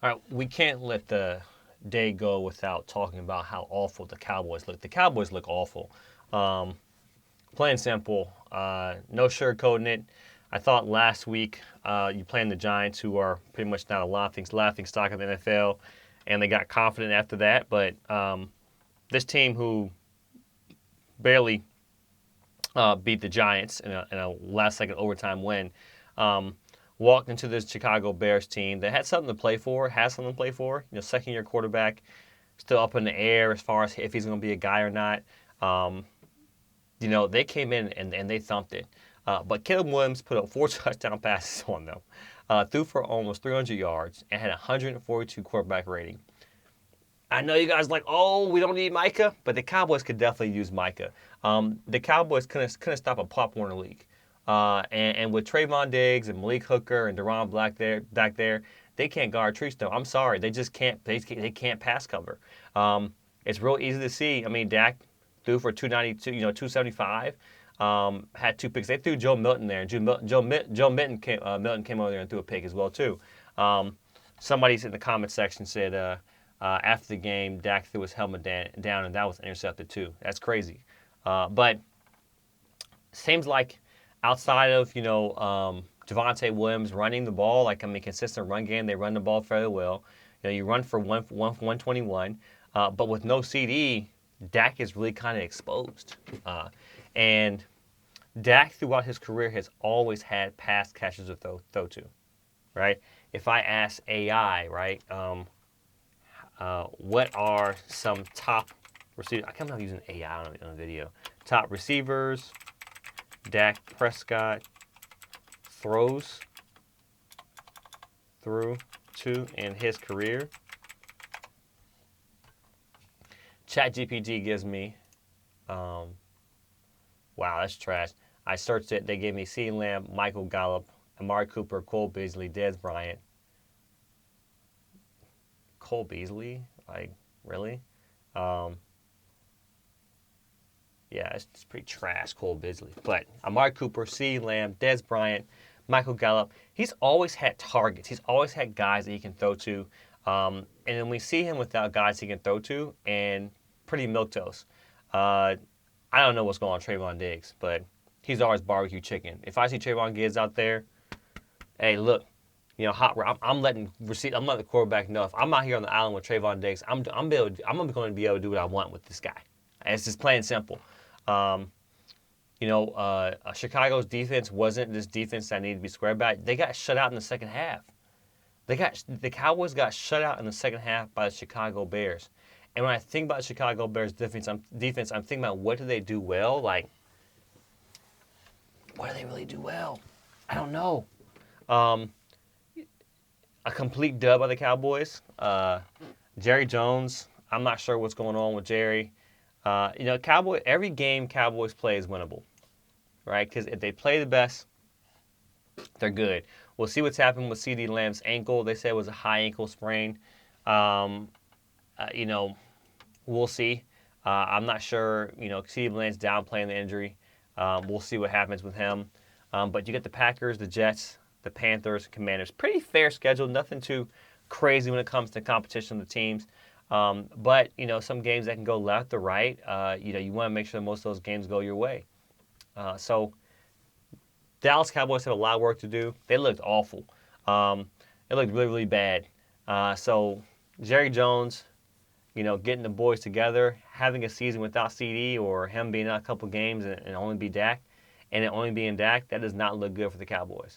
All right, we can't let the day go without talking about how awful the Cowboys look. The Cowboys look awful. Um, Plain and simple, no sugarcoating it. I thought last week you playing the Giants, who are pretty much now a laughing stock of the NFL, and they got confident after that. But this team, who barely beat the Giants in a last-second overtime win, um, walked into this Chicago Bears team that had something to play for, has something to play for. Second-year quarterback, still up in the air as far as if he's going to be a guy or not. Um, they came in and they thumped it. But Caleb Williams put up 4 touchdown passes on them, threw for almost 300 yards, and had a 142 quarterback rating. I know you guys are like, oh, we don't need Micah, but the Cowboys could definitely use Micah. The Cowboys couldn't stop a popcorn league. And with Trayvon Diggs and Malik Hooker and Deron Black back there, they can't guard Tristo. I'm sorry, they just can't. They can't pass cover. It's real easy to see. I mean, Dak threw for 292, 275. Had 2 picks. They threw Joe Milton there, and Joe Milton came over there and threw a pick as well too. Um, Somebody's in the comment section said after the game, Dak threw his helmet down, and that was intercepted too. That's crazy. But seems like outside of Javonte Williams running the ball, consistent run game, they run the ball fairly well. You run for 121, but with no CD, Dak is really kind of exposed. And Dak throughout his career has always had pass catchers to throw to, right? If I ask AI, right, what are some top receivers? I can't remember using AI on the video. Top receivers, Dak Prescott throws through to in his career. ChatGPT gives me, wow, that's trash. I searched it. They gave me CeeDee Lamb, Michael Gallup, Amari Cooper, Cole Beasley, Dez Bryant. Cole Beasley? Like, really? Um, yeah, it's pretty trash, Cole Beasley. But Amari Cooper, CeeDee Lamb, Dez Bryant, Michael Gallup. He's always had targets. He's always had guys that he can throw to. And then we see him without guys he can throw to, and pretty milquetoast. Uh, I don't know what's going on with Trayvon Diggs, but he's always barbecue chicken. If I see Trayvon Diggs out there, hey, look, I'm letting the quarterback know if I'm out here on the island with Trayvon Diggs, I'm going to be able to do what I want with this guy. It's just plain and simple. Um, Chicago's defense wasn't this defense that needed to be squared back. They got shut out in the second half. The Cowboys got shut out in the second half by the Chicago Bears. And when I think about the Chicago Bears defense, I'm thinking about what do they do well? Like, what do they really do well? I don't know. Um, a complete dub by the Cowboys. Jerry Jones, I'm not sure what's going on with Jerry. Every game Cowboys play is winnable, right? Because if they play the best, they're good. We'll see what's happened with CeeDee Lamb's ankle. They said it was a high ankle sprain. Um, uh, you know, we'll see. I'm not sure. CeeDee Lamb's downplaying the injury. We'll see what happens with him. But you get the Packers, the Jets, the Panthers, Commanders. Pretty fair schedule. Nothing too crazy when it comes to competition of the teams. But some games that can go left or right. You want to make sure most of those games go your way. So Dallas Cowboys have a lot of work to do. They looked awful. It looked really, really bad. So Jerry Jones, getting the boys together, having a season without CD or him being out a couple games and only be Dak, and it only being Dak, that does not look good for the Cowboys.